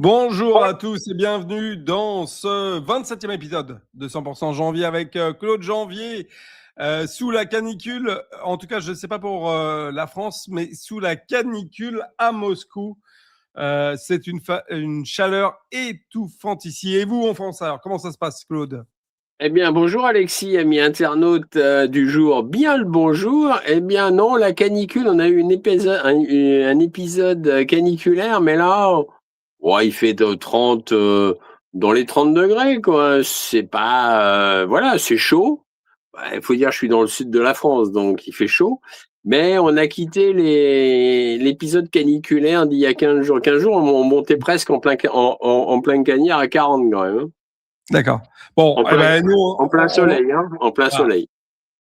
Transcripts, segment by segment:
Bonjour à tous et bienvenue dans ce 27e épisode de 100% janvier avec Claude Janvier sous la canicule. En tout cas, je ne sais pas pour la France, mais sous la canicule à Moscou. C'est une chaleur étouffante ici. Et vous en France, alors comment ça se passe, Claude? Eh bien, bonjour Alexis, ami internaute du jour. Bien le bonjour. Eh bien, non, la canicule, on a eu un épisode caniculaire, mais là, ouais, il fait de 30, dans les 30 degrés, quoi. C'est pas. Voilà, c'est chaud. Il faut dire, je suis dans le sud de la France, donc il fait chaud. Mais on a quitté l'épisode caniculaire d'il y a 15 jours. 15 jours, on montait presque en plein cagnard à 40 quand même, hein. D'accord. Bon, En eh plein, ben, nous, en plein soleil, hein, en plein voilà. soleil.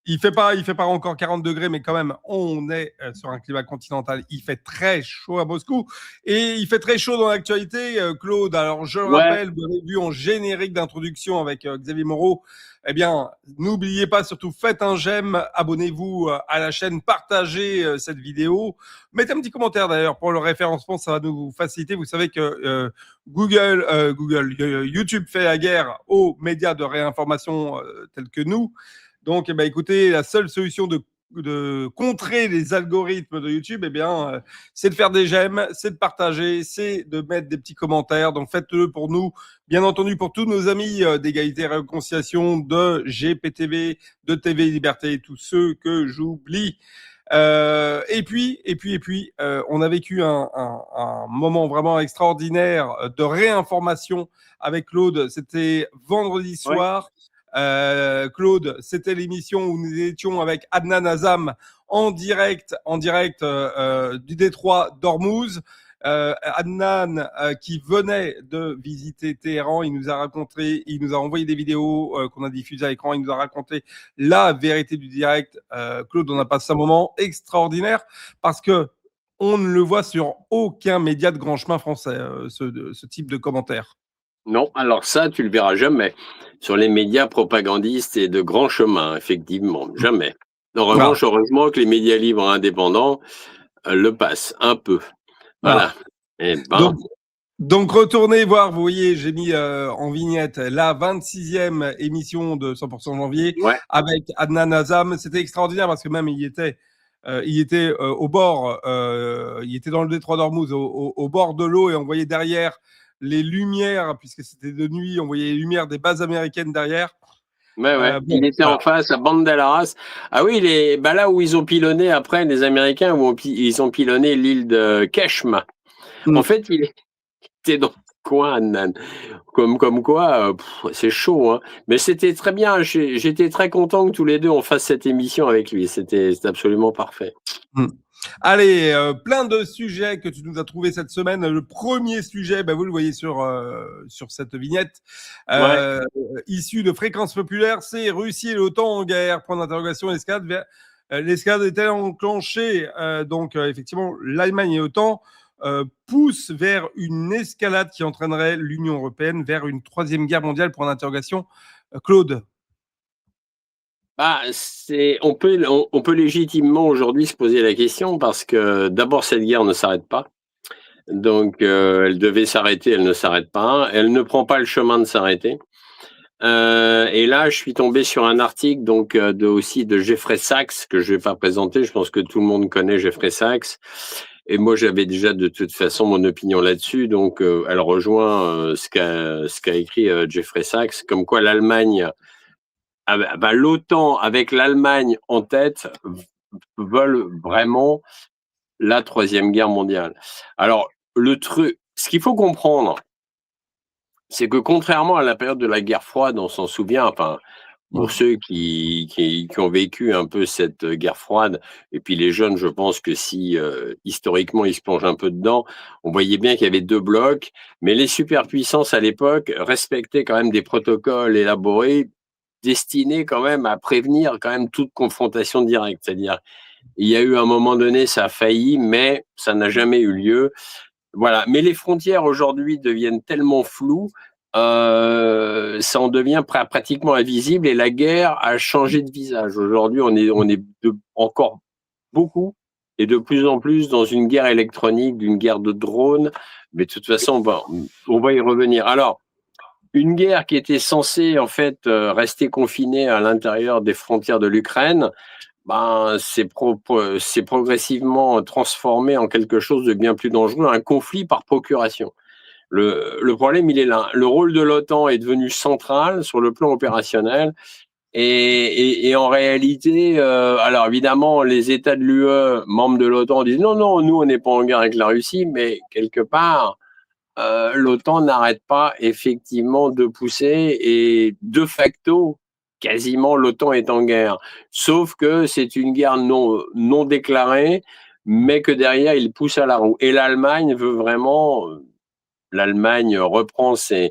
Il fait pas encore 40 degrés, mais quand même, on est sur un climat continental. Il fait très chaud à Moscou et il fait très chaud dans l'actualité, Claude. Alors, je le Ouais, rappelle, vous avez vu en générique d'introduction avec Xavier Moreau. Eh bien, n'oubliez pas, surtout, faites un j'aime, abonnez-vous à la chaîne, partagez cette vidéo. Mettez un petit commentaire d'ailleurs pour le référencement, ça va nous faciliter. Vous savez que YouTube fait la guerre aux médias de réinformation tels que nous. Donc, eh ben, écoutez, la seule solution de contrer les algorithmes de YouTube, eh bien, c'est de faire des j'aime, c'est de partager, c'est de mettre des petits commentaires. Donc, faites-le pour nous. Bien entendu, pour tous nos amis d'égalité et réconciliation, de GPTV, de TV Liberté, tous ceux que j'oublie. On a vécu un moment vraiment extraordinaire de réinformation avec Claude. C'était vendredi ouais. soir. Claude, c'était l'émission où nous étions avec Adnan Azam en direct du détroit d'Ormuz. Adnan qui venait de visiter Téhéran, il nous a envoyé des vidéos qu'on a diffusées à l'écran, il nous a raconté la vérité du direct. Claude, on a passé un moment extraordinaire parce que on ne le voit sur aucun média de grand chemin français, ce type de commentaires. Non, alors ça, tu le verras jamais sur les médias propagandistes et de grand chemin, effectivement, jamais. En Voilà. revanche, heureusement que les médias libres indépendants le passent un peu. Voilà. Voilà. Eh ben, Donc, Donc, retournez voir, vous voyez, j'ai mis en vignette la 26e émission de 100% janvier ouais. avec Adnan Azam. C'était extraordinaire parce que même il était au bord, il était dans le détroit d'Ormuz, au bord de l'eau, et on voyait derrière les lumières, puisque c'était de nuit, on voyait les lumières des bases américaines derrière. Ouais, ouais. Il Bon, était en voilà. face à Bandalaras. Ah oui, là où ils ont pilonné après, les Américains, ils ont pilonné l'île de Keshma. En Mm. fait, il était dans le coin, Annan. Comme quoi, c'est chaud, hein. Mais c'était très bien. J'étais très content que tous les deux on fasse cette émission avec lui. C'était absolument parfait. Mm. Allez, plein de sujets que tu nous as trouvés cette semaine. Le premier sujet, ben, vous le voyez sur cette vignette, Ouais. euh, issu de Fréquences Populaires, c'est Russie et l'OTAN en guerre. Point d'interrogation, l'escalade est-elle enclenchée? Effectivement, l'Allemagne et l'OTAN poussent vers une escalade qui entraînerait l'Union européenne vers une troisième guerre mondiale. Point d'interrogation. Claude. Bah, on peut légitimement aujourd'hui se poser la question parce que d'abord cette guerre ne s'arrête pas. Donc elle devait s'arrêter, elle ne s'arrête pas. Elle ne prend pas le chemin de s'arrêter. Et là, je suis tombé sur un article aussi de Jeffrey Sachs que je vais pas présenter. Je pense que tout le monde connaît Jeffrey Sachs. Et moi, j'avais déjà de toute façon mon opinion là-dessus. Donc, elle rejoint ce qu'a écrit Jeffrey Sachs, comme quoi l'OTAN avec l'Allemagne en tête veulent vraiment la troisième guerre mondiale. Alors, ce qu'il faut comprendre, c'est que contrairement à la période de la guerre froide, on s'en souvient, enfin, pour ceux qui ont vécu un peu cette guerre froide, et puis les jeunes, je pense que si historiquement ils se plongent un peu dedans, on voyait bien qu'il y avait deux blocs, mais les superpuissances à l'époque respectaient quand même des protocoles élaborés destinés quand même à prévenir quand même toute confrontation directe. C'est-à-dire, il y a eu un moment donné, ça a failli, mais ça n'a jamais eu lieu. Voilà. Mais les frontières aujourd'hui deviennent tellement floues, ça en devient pratiquement invisible et la guerre a changé de visage. Aujourd'hui, on est encore beaucoup. et de plus en plus dans une guerre électronique, d'une guerre de drones. Mais de toute façon, on va y revenir. Alors, une guerre qui était censée en fait rester confinée à l'intérieur des frontières de l'Ukraine, c'est progressivement transformé en quelque chose de bien plus dangereux, un conflit par procuration. Le problème, il est là. Le rôle de l'OTAN est devenu central sur le plan opérationnel. Et en réalité, alors évidemment, les États de l'UE, membres de l'OTAN, disent non, non, nous, on n'est pas en guerre avec la Russie, mais quelque part, l'OTAN n'arrête pas effectivement de pousser et de facto, quasiment l'OTAN est en guerre. Sauf que c'est une guerre non déclarée, mais que derrière, il pousse à la roue. Et l'Allemagne veut vraiment, l'Allemagne reprend ses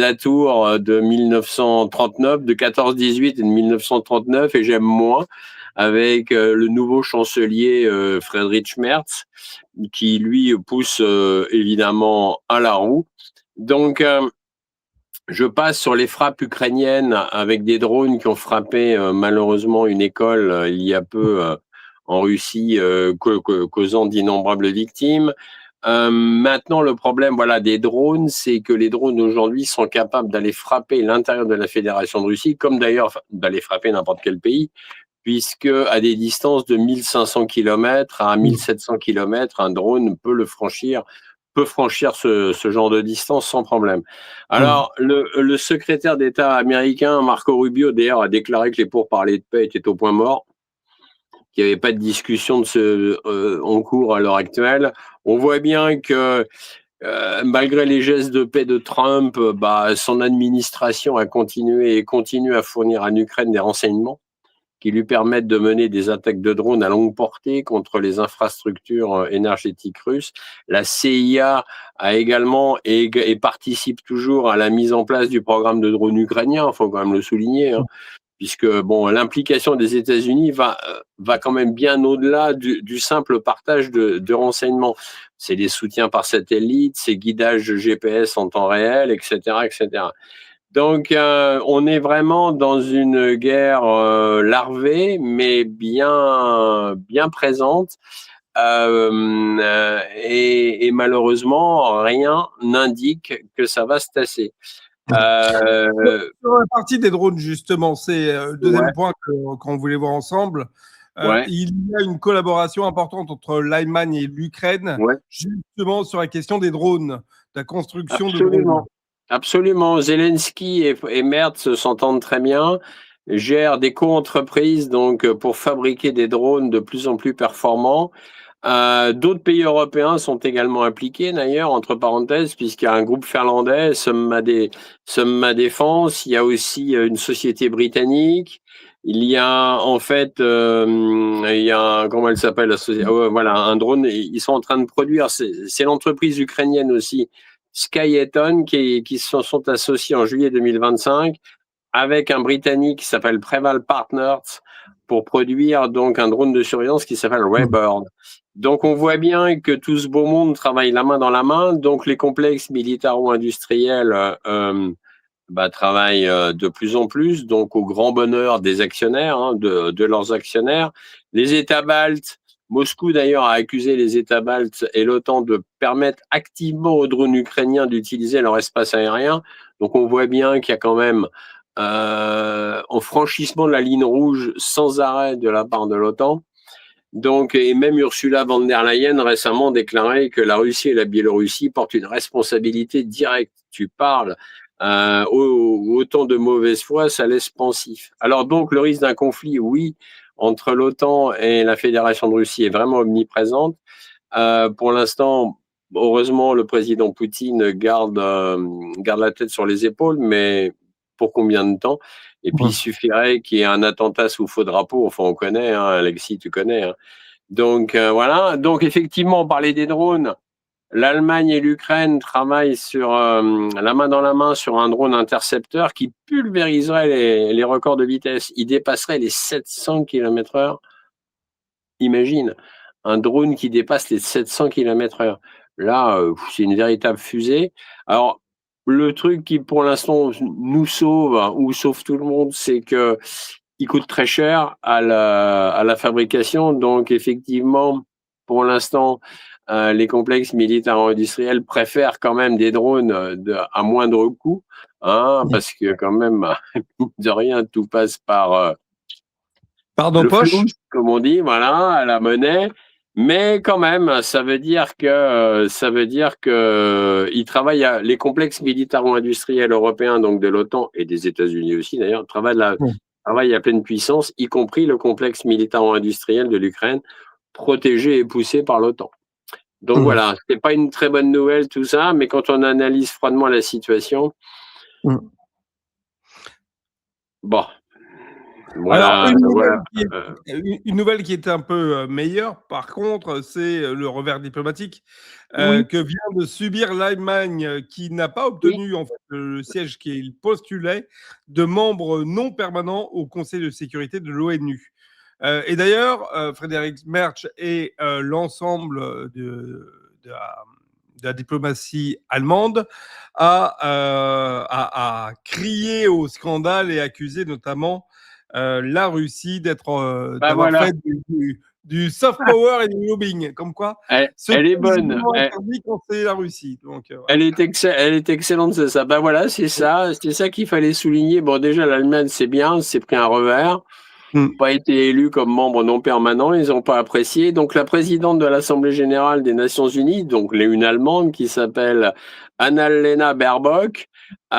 atours de 1939, de 14-18 et de 1939, et j'aime moins, avec le nouveau chancelier Friedrich Merz, qui lui pousse évidemment à la roue. Donc, je passe sur les frappes ukrainiennes avec des drones qui ont frappé malheureusement une école il y a peu en Russie, causant d'innombrables victimes. Maintenant, le problème, voilà, des drones, c'est que les drones aujourd'hui sont capables d'aller frapper l'intérieur de la Fédération de Russie, comme d'ailleurs d'aller frapper n'importe quel pays, puisque à des distances de 1500 km à 1700 km, un drone peut franchir ce genre de distance sans problème. Alors, le secrétaire d'État américain, Marco Rubio, d'ailleurs, a déclaré que les pourparlers de paix étaient au point mort, qu'il n'y avait pas de discussion en cours à l'heure actuelle. On voit bien que malgré les gestes de paix de Trump, son administration a continué et continue à fournir à l'Ukraine des renseignements qui lui permettent de mener des attaques de drones à longue portée contre les infrastructures énergétiques russes. La CIA a également et participe toujours à la mise en place du programme de drones ukrainien, il faut quand même le souligner, hein, puisque l'implication des États-Unis va quand même bien au-delà du simple partage de renseignements. C'est des soutiens par satellite, c'est guidage GPS en temps réel, etc., etc. Donc, on est vraiment dans une guerre larvée, mais bien présente. Et malheureusement, rien n'indique que ça va se tasser. Sur la partie des drones, justement, c'est le deuxième point qu'on voulait voir ensemble. Il y a une collaboration importante entre l'Allemagne et l'Ukraine, justement sur la question des drones, de la construction de drones. Absolument. Zelensky et Merz s'entendent très bien, gèrent des co-entreprises donc pour fabriquer des drones de plus en plus performants. D'autres pays européens sont également impliqués, d'ailleurs, entre parenthèses, puisqu'il y a un groupe finlandais, Somma Défense, il y a aussi une société britannique, il y a en fait, comment elle s'appelle, la société, voilà, un drone, ils sont en train de produire, c'est l'entreprise ukrainienne aussi, Sky-Eton, qui se sont associés en juillet 2025 avec un Britannique qui s'appelle Preval Partners pour produire donc un drone de surveillance qui s'appelle Raybird. Donc on voit bien que tout ce beau monde travaille la main dans la main. Donc les complexes militaro-industriels travaillent de plus en plus, donc au grand bonheur des actionnaires, hein, de leurs actionnaires. Les États baltes, Moscou d'ailleurs a accusé les États baltes et l'OTAN de permettre activement aux drones ukrainiens d'utiliser leur espace aérien. Donc on voit bien qu'il y a quand même en franchissement de la ligne rouge sans arrêt de la part de l'OTAN. Donc, et même Ursula von der Leyen récemment déclaré que la Russie et la Biélorussie portent une responsabilité directe. Tu parles autant de mauvaise foi, ça laisse pensif. Alors donc, le risque d'un conflit, oui, entre l'OTAN et la Fédération de Russie est vraiment omniprésente. Pour l'instant, heureusement, le président Poutine garde la tête sur les épaules, mais pour combien de temps? Et puis, il suffirait qu'il y ait un attentat sous faux drapeau. Enfin, on connaît, hein, Alexis, tu connais. Hein. Donc, voilà. Donc, effectivement, on parlait des drones. L'Allemagne et l'Ukraine travaillent sur la main dans la main sur un drone intercepteur qui pulvériserait les records de vitesse. Il dépasserait les 700 km/h. Imagine, un drone qui dépasse les 700 km/h. Là, c'est une véritable fusée. Alors, le truc qui, pour l'instant, nous sauve ou sauve tout le monde, c'est que il coûte très cher à la fabrication. Donc, effectivement, pour l'instant, les complexes militaro-industriels préfèrent quand même des drones à moindre coût, hein, parce que quand même, de rien, tout passe par Pardon, le poche. flou, comme on dit, voilà, la monnaie. Mais quand même, ça veut dire que ils travaillent les complexes militaro-industriels européens, donc de l'OTAN et des États-Unis aussi d'ailleurs, travaillent à pleine puissance, y compris le complexe militaro-industriel de l'Ukraine, protégé et poussé par l'OTAN. Donc voilà, c'est pas une très bonne nouvelle tout ça, mais quand on analyse froidement la situation, bon. Voilà, Alors, une nouvelle qui est un peu meilleure, par contre, c'est le revers diplomatique que vient de subir l'Allemagne, qui n'a pas obtenu en fait, le siège qu'il postulait de membre non permanent au Conseil de sécurité de l'ONU. Et d'ailleurs, Frédéric Merz et l'ensemble de la diplomatie allemande a crié au scandale et accusé notamment la Russie d'avoir fait du soft power et du lobbying, comme quoi elle est bonne. Interdit quand c'est la Russie. Donc, elle est excellente, c'est ça. Ben voilà, c'est ça qu'il fallait souligner. Bon, déjà, l'Allemagne, c'est bien, c'est pris un revers. Pas été élu comme membre non permanent, ils n'ont pas apprécié. Donc la présidente de l'Assemblée générale des Nations Unies, donc une Allemande qui s'appelle Annalena Baerbock, elle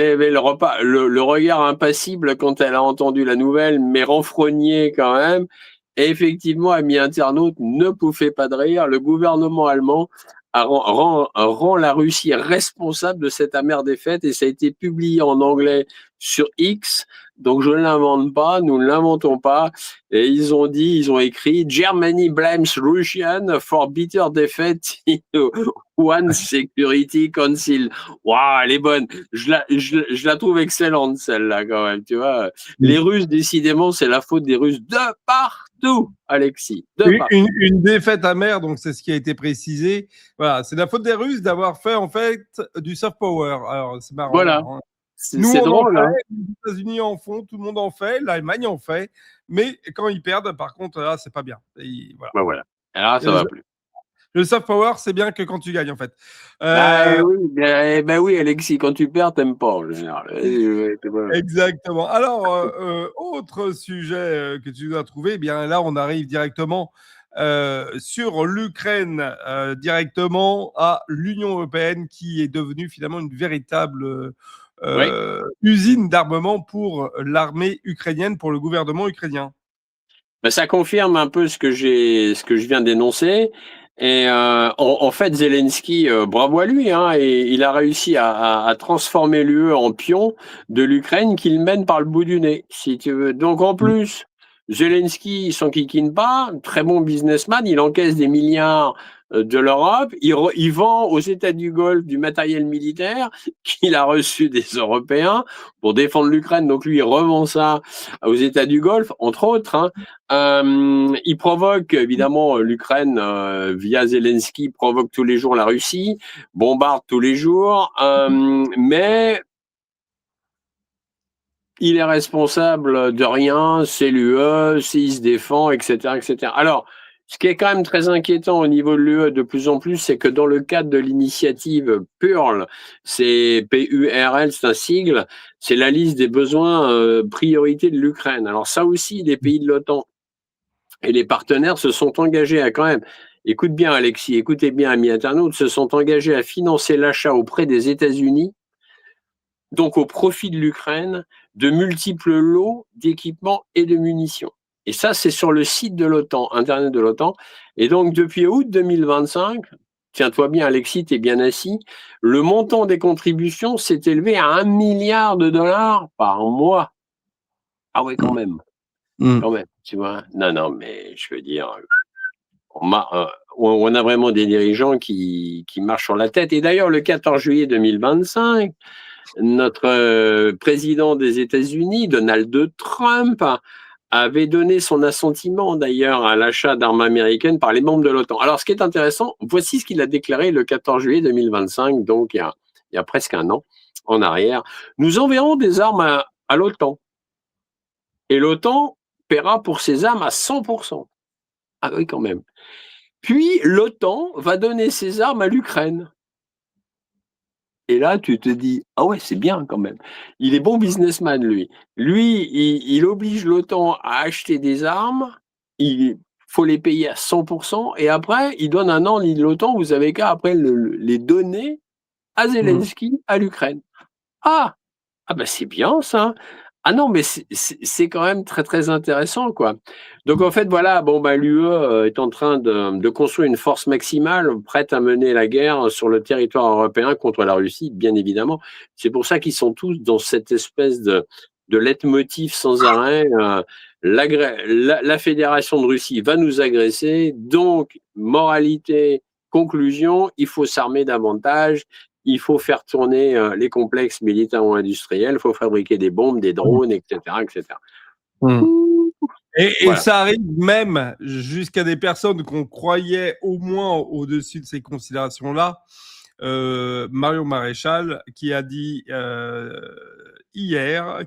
avait le regard impassible quand elle a entendu la nouvelle, mais renfrogné quand même. Et effectivement, amis internautes, ne pouffez pas de rire, le gouvernement allemand rend la Russie responsable de cette amère défaite et ça a été publié en anglais sur X. Donc je ne l'invente pas, nous ne l'inventons pas. Et ils ont écrit Germany blames Russian for bitter defeat in One Security Council. Waouh, elle est bonne. Je la trouve excellente celle-là quand même. Tu vois, les Russes décidément c'est la faute des Russes de partout, Alexis. Une défaite amère, donc c'est ce qui a été précisé. Voilà, c'est la faute des Russes d'avoir fait en fait du soft power. Alors c'est marrant. Voilà. Hein. C'est drôle, hein. Les États-Unis en font, tout le monde en fait, l'Allemagne en fait, mais quand ils perdent, par contre, là, c'est pas bien. Voilà. Ben voilà. Alors, ça va plus. Le soft power, c'est bien que quand tu gagnes, en fait. Oui, Alexis, quand tu perds, t'aimes pas, en général. Exactement. Alors, autre sujet que tu dois trouver, eh bien là, on arrive directement sur l'Ukraine, directement à l'Union européenne, qui est devenue finalement une véritable usine d'armement pour l'armée ukrainienne, pour le gouvernement ukrainien. Ben, ça confirme un peu ce que je viens d'énoncer. Et en fait, Zelensky, bravo à lui, hein, et il a réussi à transformer l'UE en pion de l'Ukraine qu'il mène par le bout du nez, si tu veux. Donc en plus, Zelensky, il s'en kikine pas, très bon businessman, il encaisse des milliards de l'Europe, il vend aux États du Golfe du matériel militaire qu'il a reçu des Européens pour défendre l'Ukraine. Donc lui, il revend ça aux États du Golfe, entre autres. Hein. Il provoque évidemment l'Ukraine via Zelensky, provoque tous les jours la Russie, bombarde tous les jours, mais il est responsable de rien, c'est l'UE, il se défend, etc., etc. Alors, ce qui est quand même très inquiétant au niveau de l'UE de plus en plus, c'est que dans le cadre de l'initiative PURL, c'est PURL, c'est un sigle, c'est la liste des besoins priorités de l'Ukraine. Alors ça aussi, les pays de l'OTAN et les partenaires se sont engagés à quand même, écoute bien Alexis, écoutez bien amis internautes, se sont engagés à financer l'achat auprès des États-Unis, donc au profit de l'Ukraine, de multiples lots d'équipements et de munitions. Et ça, c'est sur le site de l'OTAN, Internet de l'OTAN. Et donc, depuis août 2025, tiens-toi bien, Alexis, t'es bien assis, le montant des contributions s'est élevé à $1 milliard par mois. Ah ouais, quand même. Quand même, tu vois. Non, mais je veux dire, on a vraiment des dirigeants qui marchent sur la tête. Et d'ailleurs, le 14 juillet 2025, notre président des États-Unis, Donald Trump, avait donné son assentiment d'ailleurs à l'achat d'armes américaines par les membres de l'OTAN. Alors, ce qui est intéressant, voici ce qu'il a déclaré le 14 juillet 2025, donc il y a presque un an en arrière. Nous enverrons des armes à l'OTAN. Et l'OTAN paiera pour ses armes à 100%. Ah oui, quand même. Puis l'OTAN va donner ses armes à l'Ukraine. Et là, tu te dis, ah ouais, c'est bien quand même. Il est bon businessman, lui. Lui, il oblige l'OTAN à acheter des armes, il faut les payer à 100%, et après, il donne un an, l'OTAN, vous avez qu'à après les donner à Zelensky, à l'Ukraine. Ah, ben c'est bien ça. Ah non, mais c'est quand même très très intéressant, quoi. Donc en fait, voilà, bon bah l'UE est en train de construire une force maximale prête à mener la guerre sur le territoire européen contre la Russie, bien évidemment. C'est pour ça qu'ils sont tous dans cette espèce de leitmotiv sans arrêt. La Fédération de Russie va nous agresser, donc moralité, conclusion, il faut s'armer davantage. Il faut faire tourner les complexes militaires ou industriels, il faut fabriquer des bombes, des drones, etc. etc. Et voilà. Ça arrive même jusqu'à des personnes qu'on croyait au moins au-dessus de ces considérations-là. Mario Maréchal qui a dit hier,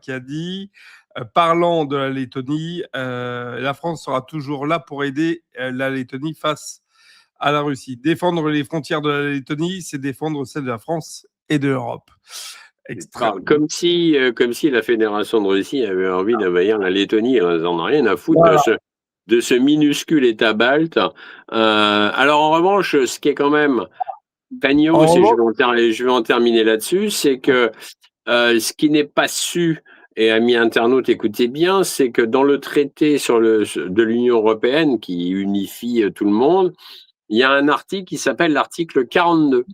parlant de la Lettonie, la France sera toujours là pour aider la Lettonie face à la Russie. Défendre les frontières de la Lettonie, c'est défendre celles de la France et de l'Europe. Comme si la Fédération de Russie avait envie d'envahir la Lettonie. Ils n'en ont rien à foutre de ce minuscule État balte. Alors en revanche, ce qui est quand même pagnos, je vais en terminer là-dessus, c'est que ce qui n'est pas su, et amis internautes, écoutez bien, c'est que dans le traité de l'Union européenne qui unifie tout le monde, il y a un article qui s'appelle l'article 42.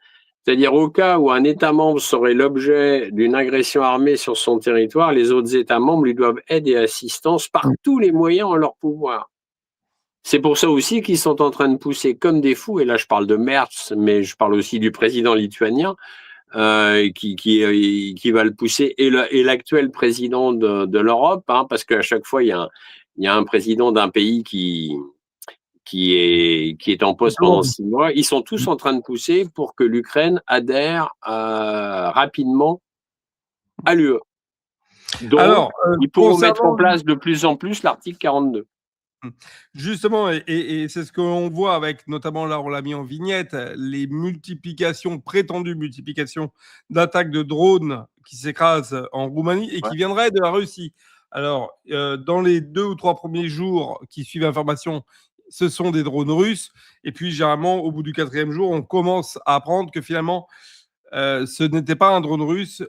C'est-à-dire au cas où un État membre serait l'objet d'une agression armée sur son territoire, les autres États membres lui doivent aide et assistance par tous les moyens en leur pouvoir. C'est pour ça aussi qu'ils sont en train de pousser comme des fous, et là je parle de Merz, mais je parle aussi du président lituanien, qui va le pousser, et l'actuel président de l'Europe, hein, parce qu'à chaque fois il y a un président d'un pays qui est en poste pendant 6 mois, ils sont tous en train de pousser pour que l'Ukraine adhère rapidement à l'UE. Donc, ils pourront mettre en place de plus en plus l'article 42. Justement, et c'est ce que l'on voit avec, notamment là, on l'a mis en vignette, les prétendues multiplications d'attaques de drones qui s'écrasent en Roumanie et qui viendraient de la Russie. Alors, dans les 2 ou 3 premiers jours qui suivent l'information, ce sont des drones russes. Et puis, généralement, au bout du 4e jour, on commence à apprendre que finalement, ce n'était pas un drone russe.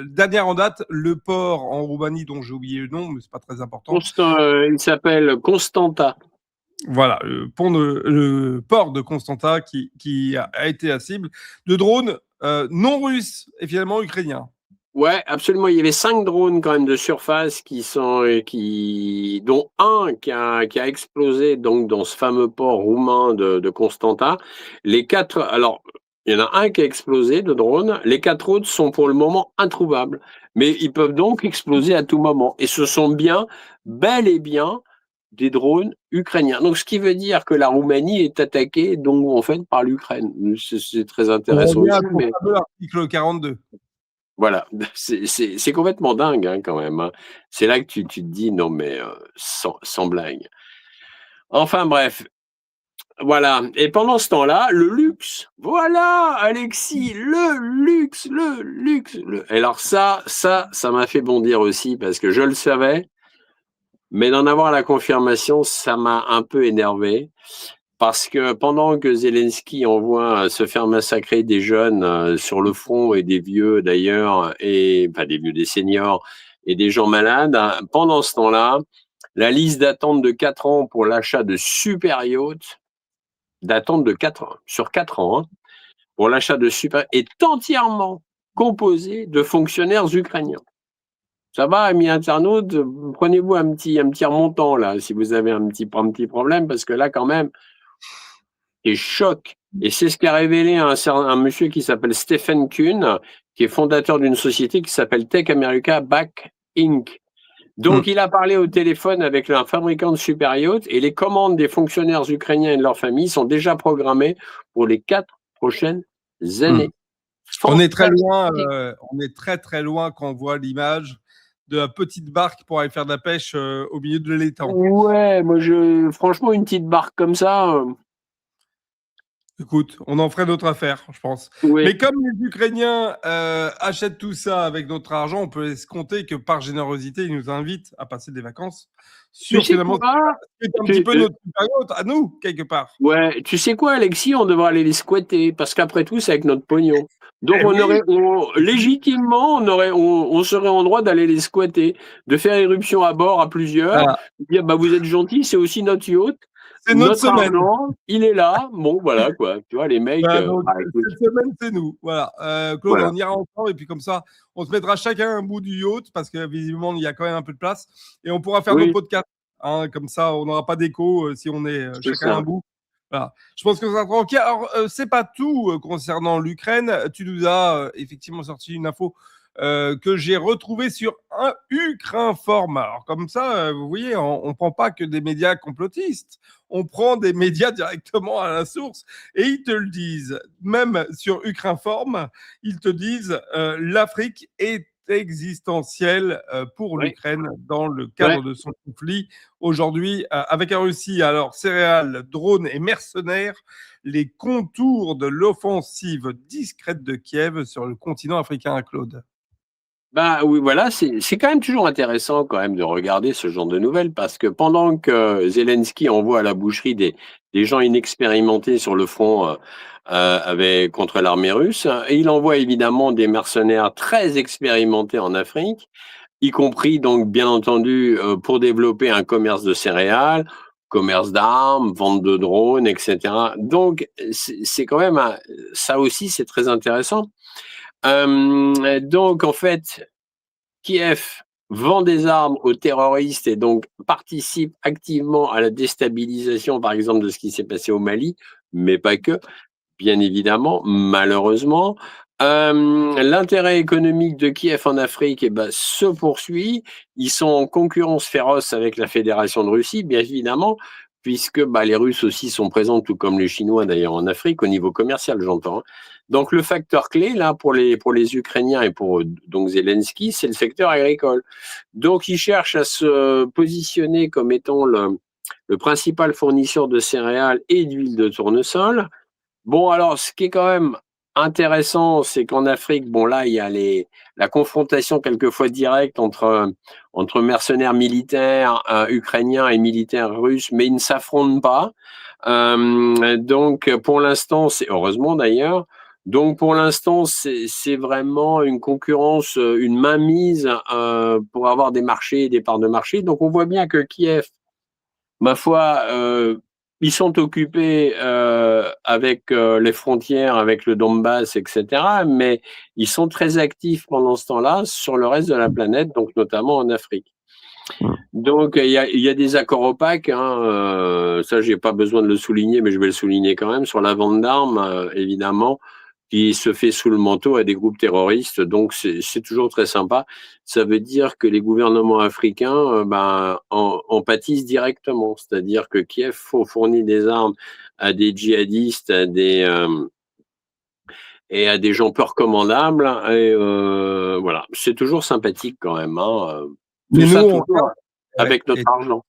Dernière en date, le port en Roumanie, dont j'ai oublié le nom, mais c'est pas très important. Il s'appelle Constanta. Voilà, le port de Constanta qui a été la cible de drones non russes et finalement ukrainiens. Ouais, absolument. Il y avait 5 drones quand même de surface dont un qui a explosé donc dans ce fameux port roumain de Constanta. Les 4, alors il y en a un qui a explosé de drone. Les 4 autres sont pour le moment introuvables, mais ils peuvent donc exploser à tout moment. Et ce sont bel et bien des drones ukrainiens. Donc ce qui veut dire que la Roumanie est attaquée donc en fait par l'Ukraine. C'est très intéressant. On revient aussi, à l'article 42. Voilà, c'est complètement dingue hein, quand même. Hein. C'est là que tu te dis, non mais sans blague. Enfin bref, voilà. Et pendant ce temps-là, le luxe, voilà Alexis, le luxe. Et alors ça m'a fait bondir aussi parce que je le savais, mais d'en avoir la confirmation, ça m'a un peu énervé. Parce que pendant que Zelensky envoie se faire massacrer des jeunes sur le front et des vieux d'ailleurs, et pas des vieux, des seniors et des gens malades, pendant ce temps-là, la liste d'attente de 4 ans pour l'achat de super yachts, d'attente de 4 ans, sur 4 ans, hein, pour l'achat de super, est entièrement composée de fonctionnaires ukrainiens. Ça va, amis internautes, prenez-vous un petit remontant là, si vous avez un petit problème, parce que là quand même, et choc. Et c'est ce qu'a révélé un monsieur qui s'appelle Stephen Kuhn, qui est fondateur d'une société qui s'appelle Tech America Back Inc. Donc, il a parlé au téléphone avec un fabricant de super yachts et les commandes des fonctionnaires ukrainiens et de leur famille sont déjà programmées pour les 4 prochaines années. On est très loin, très très loin quand on voit l'image de la petite barque pour aller faire de la pêche au milieu de l'étang. Ouais, moi, franchement, une petite barque comme ça. Écoute, on en ferait d'autres affaires, je pense. Oui. Mais comme les Ukrainiens achètent tout ça avec notre argent, on peut compter que par générosité, ils nous invitent à passer des vacances sur finalement c'est un petit peu notre période à nous, quelque part. Ouais, tu sais quoi, Alexis, on devrait aller les squatter, parce qu'après tout, c'est avec notre pognon. Donc, légitimement, on serait en droit d'aller les squatter, de faire éruption à bord à plusieurs, dire, bah, vous êtes gentils, c'est aussi notre yacht. C'est notre semaine. Argent, il est là. Bon, voilà, quoi. Tu vois, les mecs. Cette semaine, c'est nous. Voilà. Claude, on ira ensemble et puis comme ça, on se mettra chacun un bout du yacht parce que visiblement, il y a quand même un peu de place et on pourra faire nos podcasts. Hein, comme ça, on n'aura pas d'écho si on est chacun un bout. Voilà. Je pense que ça sera tranquille. Alors, c'est pas tout concernant l'Ukraine. Tu nous as effectivement sorti une info que j'ai retrouvée sur un Ukrinform. Alors, comme ça, vous voyez, on ne prend pas que des médias complotistes. On prend des médias directement à la source et ils te le disent. Même sur Ukrinform, ils te disent l'Afrique est existentielle pour l'Ukraine dans le cadre de son conflit aujourd'hui avec la Russie. Alors, céréales, drones et mercenaires, les contours de l'offensive discrète de Kiev sur le continent africain, Claude. Bah oui, voilà, c'est quand même toujours intéressant quand même de regarder ce genre de nouvelles parce que pendant que Zelensky envoie à la boucherie des gens inexpérimentés sur le front contre l'armée russe, et il envoie évidemment des mercenaires très expérimentés en Afrique, y compris donc bien entendu pour développer un commerce de céréales, commerce d'armes, vente de drones, etc. Donc c'est quand même ça aussi c'est très intéressant. Donc, en fait, Kiev vend des armes aux terroristes et donc participe activement à la déstabilisation, par exemple, de ce qui s'est passé au Mali, mais pas que, bien évidemment, malheureusement. L'intérêt économique de Kiev en Afrique se poursuit. Ils sont en concurrence féroce avec la Fédération de Russie, bien évidemment, puisque les Russes aussi sont présents, tout comme les Chinois d'ailleurs en Afrique, au niveau commercial, j'entends. Hein. Donc le facteur clé là pour les Ukrainiens et pour donc Zelensky, c'est le secteur agricole. Donc ils cherchent à se positionner comme étant le principal fournisseur de céréales et d'huile de tournesol. Bon, alors, ce qui est quand même intéressant, c'est qu'en Afrique, bon, là, il y a la confrontation quelquefois directe entre mercenaires militaires ukrainiens et militaires russes, mais ils ne s'affrontent pas. Donc, pour l'instant, c'est heureusement d'ailleurs. Donc, pour l'instant, c'est vraiment une concurrence, une mainmise pour avoir des marchés et des parts de marché. Donc, on voit bien que Kiev, ma foi, ils sont occupés avec les frontières, avec le Donbass, etc. Mais ils sont très actifs pendant ce temps-là sur le reste de la planète, donc notamment en Afrique. Donc il y a des accords opaques, hein, ça j'ai pas besoin de le souligner, mais je vais le souligner quand même, sur la vente d'armes, évidemment, qui se fait sous le manteau à des groupes terroristes. Donc c'est toujours très sympa. Ça veut dire que les gouvernements africains en pâtissent directement. C'est-à-dire que Kiev fournit des armes à des djihadistes, et à des gens peu recommandables. Et voilà, c'est toujours sympathique quand même. Hein. Mais ça nous, toujours avec notre argent.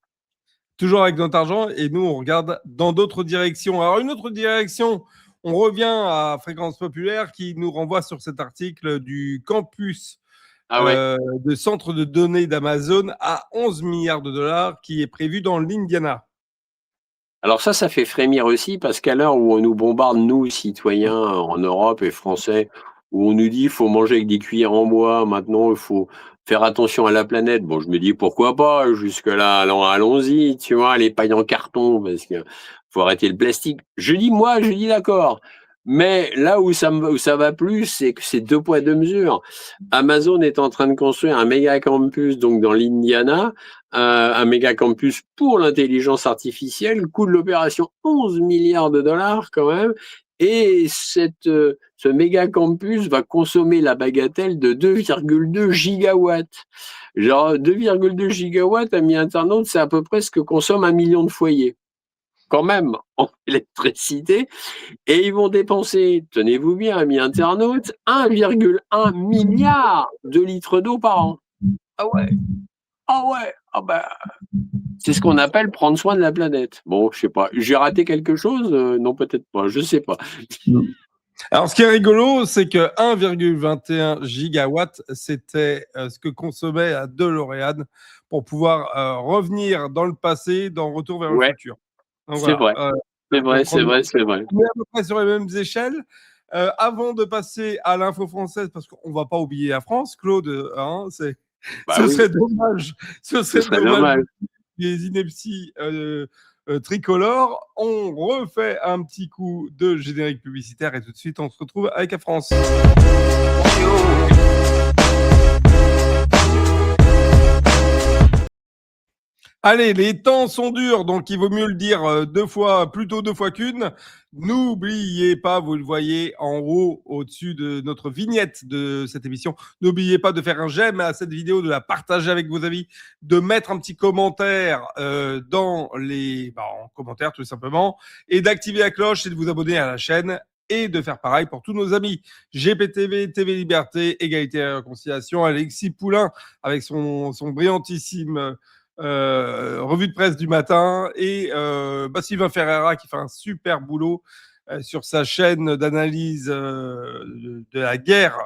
Toujours avec notre argent, et nous, on regarde dans d'autres directions. Alors, une autre direction, on revient à Fréquence Populaire qui nous renvoie sur cet article du campus de centre de données d'Amazon à 11 milliards de dollars qui est prévu dans l'Indiana. Alors ça fait frémir aussi parce qu'à l'heure où on nous bombarde, nous, citoyens en Europe et Français, où on nous dit qu'il faut manger avec des cuillères en bois, maintenant il faut faire attention à la planète. Bon, je me dis pourquoi pas, jusque-là, allons-y, tu vois, les pailles en carton, parce que faut arrêter le plastique. Je dis d'accord. Mais là où ça va plus, c'est que c'est 2 poids 2 mesures. Amazon est en train de construire un méga campus donc dans l'Indiana, un méga campus pour l'intelligence artificielle, coût de l'opération 11 milliards de dollars quand même. Et ce méga campus va consommer la bagatelle de 2,2 gigawatts. Genre 2,2 gigawatts, amis internautes, c'est à peu près ce que consomme 1 million de foyers. Quand même, en électricité. Et ils vont dépenser, tenez-vous bien, amis internautes, 1,1 milliard de litres d'eau par an. Ah ouais, ah ouais, ah bah, c'est ce qu'on appelle prendre soin de la planète. Bon, je sais pas. J'ai raté quelque chose? Non, peut-être pas. Je sais pas. Alors, ce qui est rigolo, c'est que 1,21 gigawatts, c'était ce que consommait un DeLorean pour pouvoir revenir dans le passé, dans Retour vers le Ouais, futur. Donc c'est voilà. vrai. C'est vrai, Donc c'est vrai, c'est vrai. on est à peu près sur les mêmes échelles. Avant de passer à l'info française, parce qu'on ne va pas oublier la France, Claude, hein, Bah ce oui, serait dommage, ce serait dommage. des inepties tricolores. On refait un petit coup de générique publicitaire et tout de suite on se retrouve avec la France. Allez, les temps sont durs, donc il vaut mieux le dire plutôt deux fois qu'une. N'oubliez pas, vous le voyez en haut, au-dessus de notre vignette de cette émission, n'oubliez pas de faire un j'aime à cette vidéo, de la partager avec vos amis, de mettre un petit commentaire en commentaire tout simplement, et d'activer la cloche et de vous abonner à la chaîne et de faire pareil pour tous nos amis. GPTV, TV Liberté, Égalité et Réconciliation, Alexis Poulain avec son brillantissime revue de presse du matin et Sylvain Ferreira qui fait un super boulot sur sa chaîne d'analyse de la guerre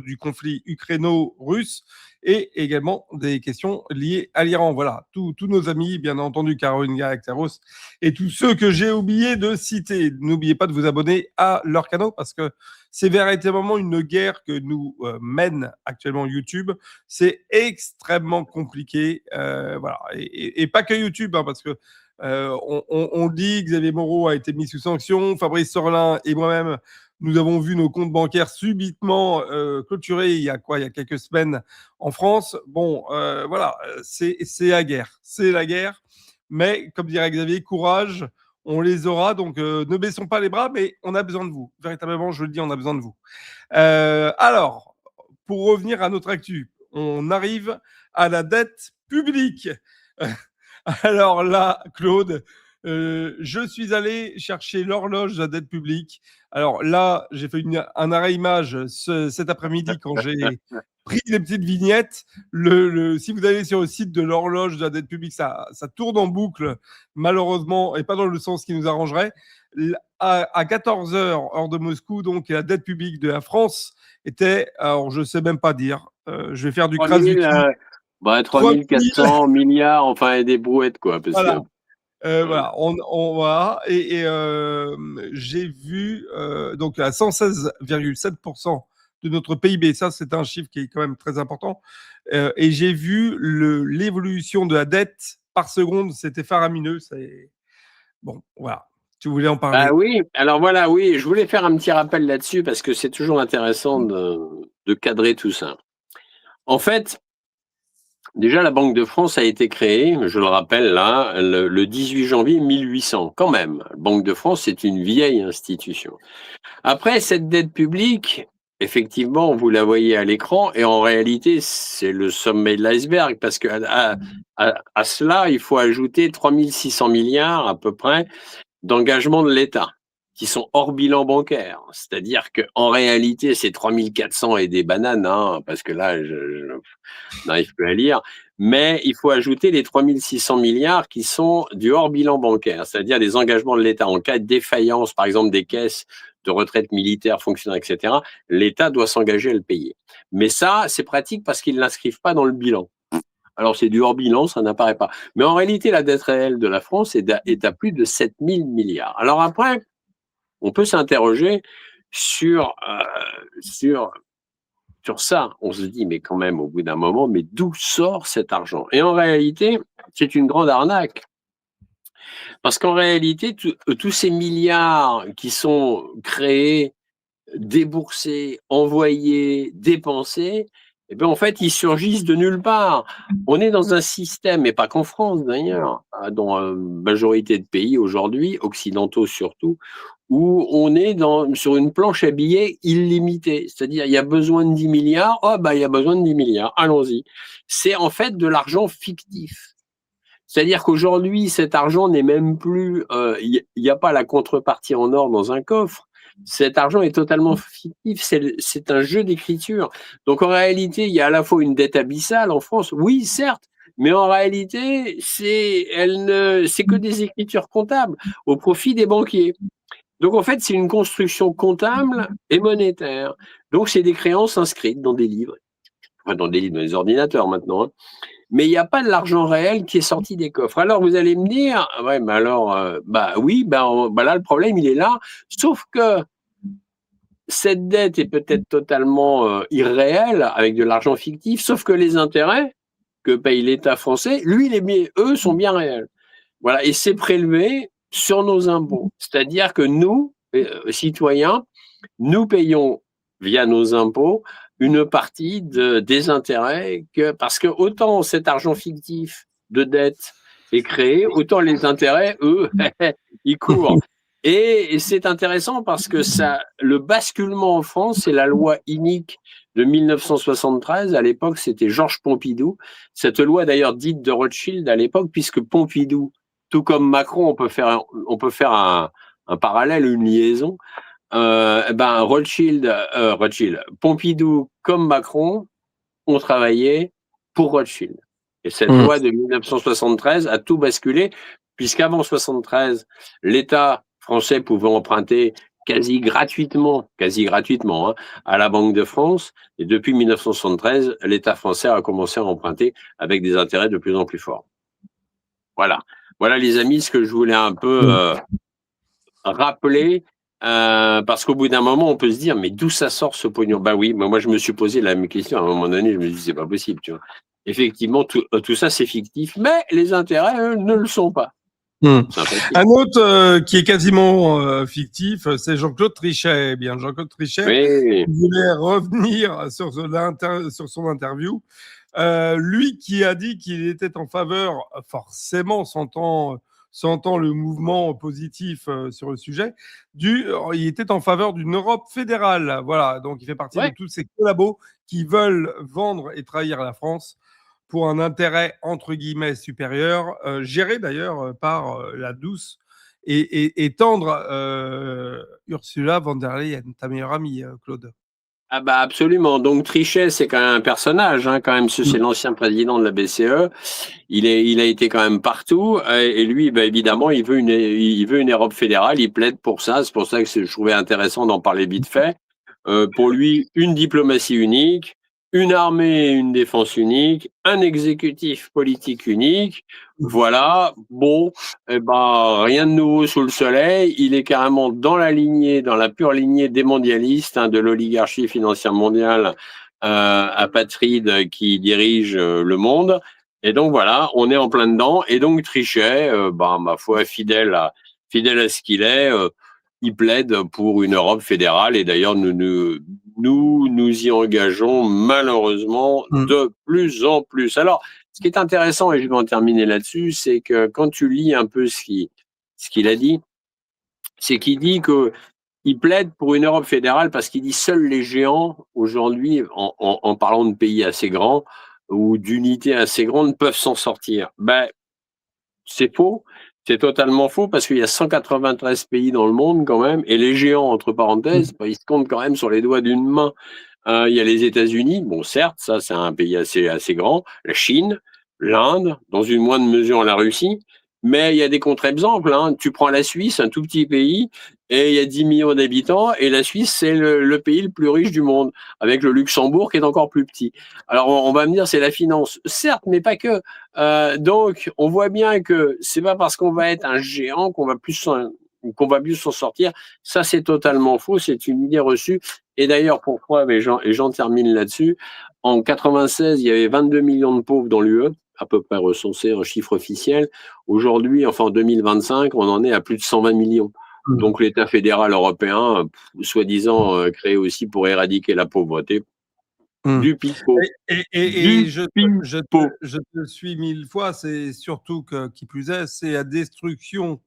du conflit ukraino-russe et également des questions liées à l'Iran. Voilà, tous nos amis, bien entendu, Caroline Galacteros et tous ceux que j'ai oublié de citer. N'oubliez pas de vous abonner à leur canal parce que c'est véritablement une guerre que nous mène actuellement YouTube. C'est extrêmement compliqué, voilà, et pas que YouTube, hein, parce que on dit Xavier Moreau a été mis sous sanction, Fabrice Sorlin et moi-même, nous avons vu nos comptes bancaires subitement clôturés il y a quelques semaines en France. Bon, voilà, c'est la guerre, c'est la guerre. Mais comme dirait Xavier, courage, on les aura. Donc ne baissons pas les bras, mais on a besoin de vous. Véritablement, je le dis, on a besoin de vous. Alors, pour revenir à notre actu, on arrive à la dette publique. Alors là, Claude, je suis allé chercher l'horloge de la dette publique. Alors là, j'ai fait un arrêt image cet après-midi quand j'ai pris les petites vignettes. Si vous allez sur le site de l'horloge de la dette publique, ça tourne en boucle, malheureusement, et pas dans le sens qui nous arrangerait. À 14h, heure de Moscou, donc la dette publique de la France était, alors je ne sais même pas dire, je vais faire du 3000, Krasuki. 3400 milliards, enfin, et des brouettes, quoi. Parce Voilà. que, Voilà, on va et j'ai vu donc à 116,7% de notre PIB. Ça, c'est un chiffre qui est quand même très important. Et j'ai vu l'évolution de la dette par seconde. C'était faramineux. Bon, voilà. Tu voulais en parler? bah oui, alors voilà, oui, je voulais faire un petit rappel là-dessus parce que c'est toujours intéressant de cadrer tout ça. En fait, déjà, la Banque de France a été créée, je le rappelle là, le 18 janvier 1800, quand même. La Banque de France, c'est une vieille institution. Après, cette dette publique, effectivement, vous la voyez à l'écran, et en réalité, c'est le sommet de l'iceberg, parce qu'à à cela, il faut ajouter 3600 milliards à peu près d'engagements de l'État, qui sont hors bilan bancaire. C'est-à-dire qu'en réalité, c'est 3400 et des bananes, hein, parce que là, je n'arrive plus à lire, mais il faut ajouter les 3600 milliards qui sont du hors bilan bancaire, c'est-à-dire des engagements de l'État. En cas de défaillance, par exemple, des caisses de retraite militaire, fonctionnaires, etc., l'État doit s'engager à le payer. Mais ça, c'est pratique parce qu'ils ne l'inscrivent pas dans le bilan. Alors, c'est du hors bilan, ça n'apparaît pas. Mais en réalité, la dette réelle de la France est à plus de 7000 milliards. Alors après, on peut s'interroger sur ça. On se dit, mais quand même, au bout d'un moment, mais d'où sort cet argent? Et en réalité, c'est une grande arnaque. Parce qu'en réalité, tous ces milliards qui sont créés, déboursés, envoyés, dépensés, eh bien, en fait, ils surgissent de nulle part. On est dans un système, et pas qu'en France d'ailleurs, dans la majorité de pays aujourd'hui, occidentaux surtout, où on est sur une planche à billets illimitée. C'est-à-dire, il y a besoin de 10 milliards, oh, bah, il y a besoin de 10 milliards, allons-y. C'est en fait de l'argent fictif. C'est-à-dire qu'aujourd'hui, cet argent n'est même plus, il n'y a pas la contrepartie en or dans un coffre, Cet argent est totalement fictif, c'est un jeu d'écriture. Donc en réalité, il y a à la fois une dette abyssale en France, oui, certes, mais en réalité, c'est que des écritures comptables au profit des banquiers. Donc en fait, c'est une construction comptable et monétaire. Donc c'est des créances inscrites dans des livres, enfin dans des livres, dans les ordinateurs maintenant, hein. Mais il n'y a pas de l'argent réel qui est sorti des coffres. Alors vous allez me dire, ouais, mais alors, bah oui, bah là le problème il est là. Sauf que cette dette est peut-être totalement irréelle avec de l'argent fictif, sauf que les intérêts que paye l'État français, eux sont bien réels. Voilà, et c'est prélevé sur nos impôts. C'est-à-dire que nous, citoyens, nous payons via nos impôts une partie des intérêts parce que autant cet argent fictif de dette est créé, autant les intérêts, eux, ils courent. Et c'est intéressant parce que le basculement en France, c'est la loi inique de 1973. À l'époque, c'était Georges Pompidou. Cette loi, d'ailleurs, dite de Rothschild à l'époque, puisque Pompidou, tout comme Macron, on peut faire un parallèle, une liaison. Rothschild, Pompidou comme Macron ont travaillé pour Rothschild. Et cette loi de 1973 a tout basculé, puisqu'avant 73, l'État français pouvait emprunter quasi gratuitement hein, à la Banque de France. Et depuis 1973, l'État français a commencé à emprunter avec des intérêts de plus en plus forts. Voilà. Voilà, les amis, ce que je voulais un peu rappeler. Parce qu'au bout d'un moment, on peut se dire, mais d'où ça sort ce pognon? Bah oui, moi je me suis posé la même question à un moment donné, je me suis dit, c'est pas possible, tu vois. Effectivement, tout ça c'est fictif, mais les intérêts, eux, ne le sont pas. Un autre qui est quasiment fictif, c'est Jean-Claude Trichet. Eh bien, Jean-Claude Trichet voulait revenir sur son interview. Lui qui a dit qu'il était en faveur, forcément sentant le mouvement positif sur le sujet, il était en faveur d'une Europe fédérale. Voilà, donc il fait partie de tous ces collabos qui veulent vendre et trahir la France pour un intérêt entre guillemets supérieur, géré d'ailleurs par la douce et tendre Ursula von der Leyen, ta meilleure amie, Claude. Ah bah absolument. Donc Trichet, c'est quand même un personnage, hein, quand même. C'est l'ancien président de la BCE. Il a été quand même partout. Et lui, bah, évidemment, il veut une Europe fédérale. Il plaide pour ça. C'est pour ça que je trouvais intéressant d'en parler vite fait. Pour lui, une diplomatie unique, une armée et une défense unique, un exécutif politique unique. Voilà. Bon, eh ben, rien de nouveau sous le soleil. Il est carrément dans la pure lignée des mondialistes, hein, de l'oligarchie financière mondiale apatride qui dirige le monde. Et donc voilà, on est en plein dedans. Et donc Trichet, ma foi, fidèle à ce qu'il est, il plaide pour une Europe fédérale. Et d'ailleurs, nous y engageons malheureusement de plus en plus. Alors, ce qui est intéressant, et je vais en terminer là-dessus, c'est que quand tu lis un peu ce qu'il a dit, c'est qu'il dit qu'il plaide pour une Europe fédérale parce qu'il dit seuls les géants, aujourd'hui, en parlant de pays assez grands ou d'unités assez grandes, peuvent s'en sortir. Ben, c'est faux. C'est totalement faux parce qu'il y a 193 pays dans le monde quand même, et les géants, entre parenthèses, ils se comptent quand même sur les doigts d'une main. Il y a les États-Unis, bon certes, ça c'est un pays assez grand, la Chine, l'Inde, dans une moindre mesure la Russie, mais il y a des contre-exemples, hein. Tu prends la Suisse, un tout petit pays, et il y a 10 millions d'habitants, et la Suisse c'est le pays le plus riche du monde, avec le Luxembourg qui est encore plus petit. Alors on va me dire c'est la finance, certes, mais pas que. Donc on voit bien que c'est pas parce qu'on va être un géant qu'on va mieux s'en sortir. Ça c'est totalement faux, c'est une idée reçue. Et d'ailleurs, pour preuve, et j'en termine là-dessus, en 96, il y avait 22 millions de pauvres dans l'UE, à peu près recensés en chiffre officiel. Aujourd'hui, enfin en 2025, on en est à plus de 120 millions. Donc l'État fédéral européen, soi-disant créé aussi pour éradiquer la pauvreté, du pipeau. Et je te suis 1000 fois, c'est surtout qui plus est, c'est la destruction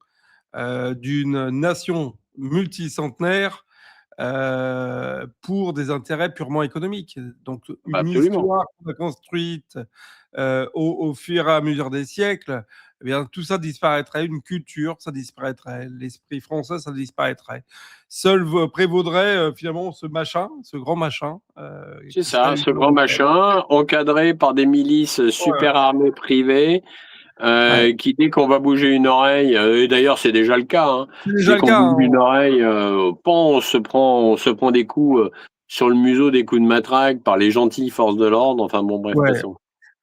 d'une nation multicentenaire pour des intérêts purement économiques. Donc, une histoire qu'on a construite au fur et à mesure des siècles, eh bien, tout ça disparaîtrait, une culture, ça disparaîtrait, l'esprit français, ça disparaîtrait. Seul prévaudrait finalement ce machin, ce grand machin, C'est qui serait ça, ce l'Union grand européenne. machin, encadré par des milices Ouais, super armées privées, ouais. qui dès qu'on va bouger une oreille, et d'ailleurs c'est déjà le cas, hein, C'est déjà dès le qu'on cas, bouge hein. une oreille, on se prend des coups sur le museau, des coups de matraque par les gentilles forces de l'ordre. Enfin bon, bref, Ouais. passons.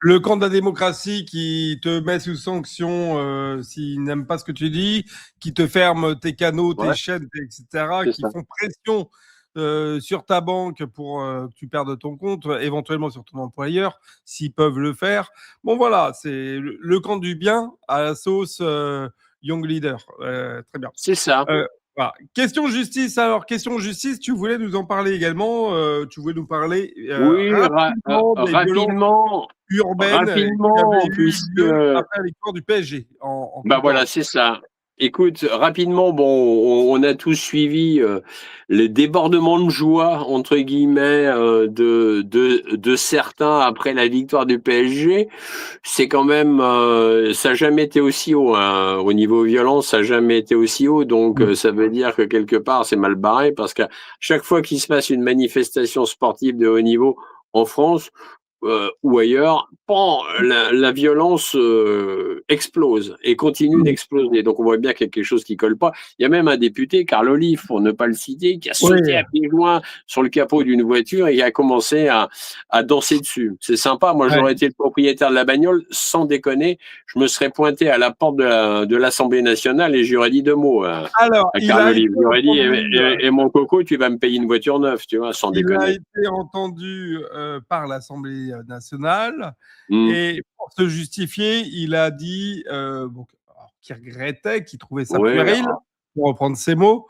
Le camp de la démocratie qui te met sous sanction s'il n'aime pas ce que tu dis, qui te ferme tes canaux, tes Ouais, chaînes, etc., c'est qui ça. font pression sur ta banque pour que tu perdes ton compte, éventuellement sur ton employeur, s'ils peuvent le faire. Bon voilà, c'est le camp du bien à la sauce Young Leader. Très bien. C'est ça. Euh, voilà. Question justice. Alors, question justice, tu voulais nous en parler également. Tu voulais nous parler Oui, rapidement des violences rapidement, urbaine qui avait rapidement, eu puisque lieu après la victoire du PSG en bah Coupe voilà, d'Europe. c'est ça. Écoute, rapidement, bon, on a tous suivi les débordements de joie, entre guillemets, de certains après la victoire du PSG. C'est quand même, ça n'a jamais été aussi haut, hein. Au niveau violence, ça n'a jamais été aussi haut. Donc, Mmh. ça veut dire que quelque part, c'est mal barré parce qu'à chaque fois qu'il se passe une manifestation sportive de haut niveau en France, ou ailleurs, la violence explose et continue Mmh. d'exploser. Donc on voit bien qu'il y a quelque chose qui colle pas. Il y a même un député, Carl Olive, pour ne pas le citer, qui a Oui, sauté à pieds joints sur le capot d'une voiture et qui a commencé à danser dessus. C'est sympa. Moi, ouais. j'aurais été le propriétaire de la bagnole, sans déconner, je me serais pointé à la porte de l'Assemblée nationale et j'aurais dit deux mots Alors, à il Carl a été Olive. J'aurais dit, entendu, et mon coco, tu vas me payer une voiture neuve, tu vois, sans il a déconner. été entendu par l'Assemblée nationale Hmm. et pour se justifier, il a dit bon, qu'il regrettait, qu'il trouvait ça Ouais, puéril, pour reprendre ses mots,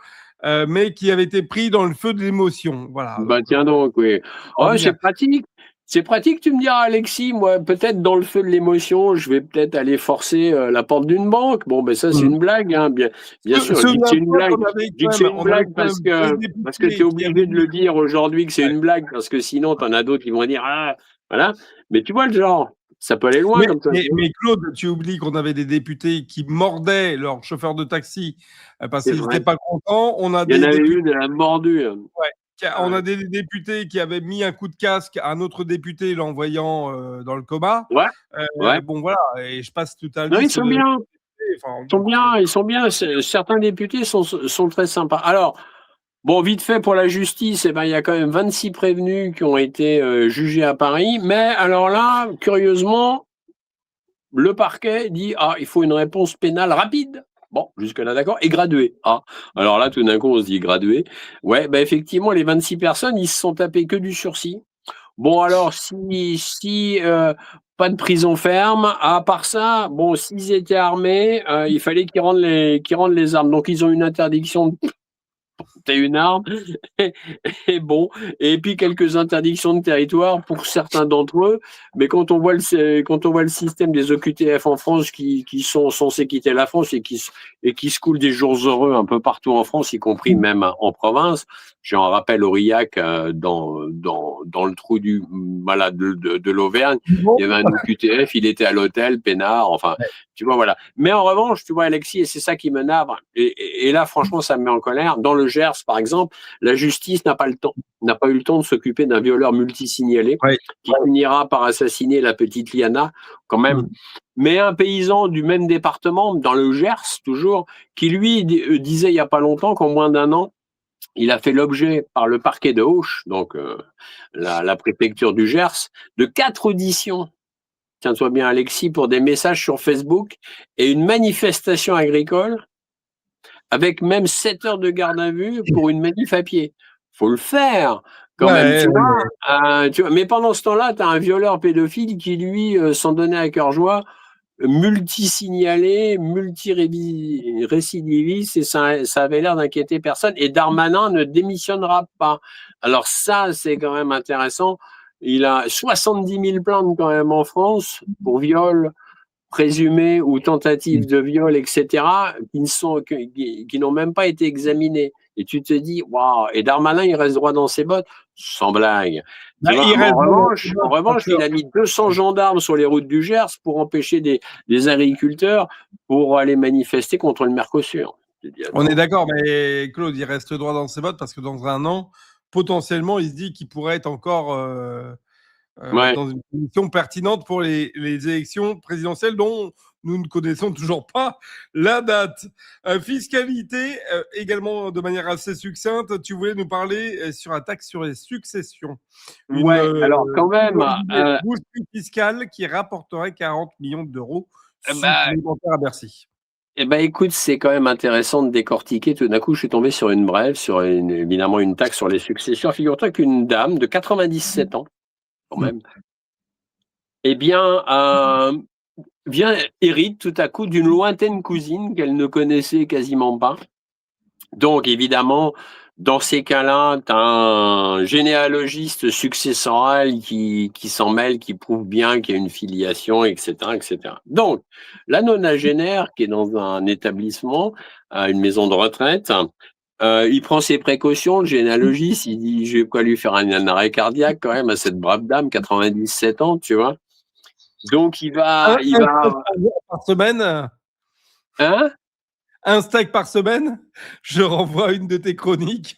mais qui avait été pris dans le feu de l'émotion. Voilà, bah donc tiens donc, oui. Oh, c'est extraordinaire. pratique. C'est pratique, tu me diras, Alexis. Moi, peut-être dans le feu de l'émotion, je vais peut-être aller forcer la porte d'une banque. Bon, ben ça, c'est Mmh. une blague, hein. Bien sûr, je dis que c'est une Souviens-toi blague. qu'on avait Je dis que quand c'est même, une blague deux parce que tu es députés qui avaient obligé de mis. le dire aujourd'hui que c'est Ouais. une blague, parce que sinon, tu en as d'autres qui vont dire, ah, voilà. Mais tu vois le genre, ça peut aller loin Mais, comme ça. mais, mais Claude, tu oublies qu'on avait des députés qui mordaient leur chauffeur de taxi parce C'est qu'ils n'étaient vrai. pas contents. On a Il y en des avait députés, eu de la mordue. ouais, Ah on a ouais. des députés qui avaient mis un coup de casque à un autre député l'envoyant dans le coma. Ouais, ouais. Bon voilà, et je passe toute la Non, ils liste sont de. bien. Enfin, Ils sont bon, bien, ils sont bien. Certains députés sont très sympas. Alors, bon, vite fait pour la justice, eh ben, il y a quand même 26 prévenus qui ont été jugés à Paris. Mais alors là, curieusement, le parquet dit, ah, il faut une réponse pénale rapide. Bon, jusque-là, d'accord. Et graduée. Ah, alors là, tout d'un coup, on se dit graduée. Ouais, ben effectivement, les 26 personnes, ils se sont tapés que du sursis. Bon, alors, si pas de prison ferme, à part ça, bon, s'ils étaient armés, il fallait qu'ils rendent les armes. Donc, ils ont une interdiction de porter une arme. Et, et bon, et puis quelques interdictions de territoire pour certains d'entre eux. Mais quand on voit le système des OQTF en France qui sont censés quitter la France et qui se coulent des jours heureux un peu partout en France, y compris même en province. J'en rappelle Aurillac dans le trou du malade de l'Auvergne. bon, Il y avait un OQTF, il était à l'hôtel, peinard, enfin, tu vois, voilà. Mais en revanche, tu vois, Alexis, et c'est ça qui me navre, et là, franchement, ça me met en colère. Dans le Gers, par exemple, la justice n'a pas eu le temps de s'occuper d'un violeur multisignalé ouais. qui finira par assassiner la petite Liana, quand même. Mmh. Mais un paysan du même département, dans le Gers toujours, qui lui disait il n'y a pas longtemps qu'en moins d'un an, il a fait l'objet par le parquet de Auch, donc la préfecture du Gers, de 4 auditions. Tiens-toi bien, Alexis, pour des messages sur Facebook et une manifestation agricole avec même 7 heures de garde à vue pour une manif à pied. Faut le faire quand même, Ouais, tu ouais. vois. Tu vois. Mais pendant ce temps-là, tu as un violeur pédophile qui, lui, s'en donnait à cœur joie, multisignalé, multirécidiviste, et ça avait l'air d'inquiéter personne. Et Darmanin ne démissionnera pas. Alors ça, c'est quand même intéressant. Il a 70 000 plaintes quand même en France pour viol présumé ou tentative de viol, etc., qui n'ont même pas été examinés. et tu te dis, waouh, et Darmanin, il reste droit dans ses bottes, sans blague. Bah, Tu vois, il reste en revanche, il a mis 200 gendarmes sur les routes du Gers pour empêcher des agriculteurs pour aller manifester contre le Mercosur. On est d'accord, mais Claude, il reste droit dans ses bottes parce que dans un an, potentiellement, il se dit qu'il pourrait être encore Ouais. dans une position pertinente pour les élections présidentielles dont nous ne connaissons toujours pas la date. Fiscalité, également de manière assez succincte, tu voulais nous parler sur la taxe sur les successions. Ouais, alors quand même, boost fiscale qui rapporterait 40 millions d'euros bah, supplémentaires à Bercy. eh ben, écoute, c'est quand même intéressant de décortiquer. Tout d'un coup, je suis tombé sur une brève, évidemment une taxe sur les successions. Figure-toi qu'une dame de 97 ans, quand même, eh bien, hérite tout à coup d'une lointaine cousine qu'elle ne connaissait quasiment pas. Donc, évidemment, dans ces cas-là, tu as un généalogiste successoral qui s'en mêle, qui prouve bien qu'il y a une filiation, etc., etc. Donc, la nonagénaire qui est dans un établissement, une maison de retraite, il prend ses précautions, le généalogiste, il dit, je vais pas lui faire un arrêt cardiaque quand même à cette brave dame, 97 ans, tu vois. Donc, il va, Par semaine. hein? Un steak par semaine, je renvoie à une de tes chroniques.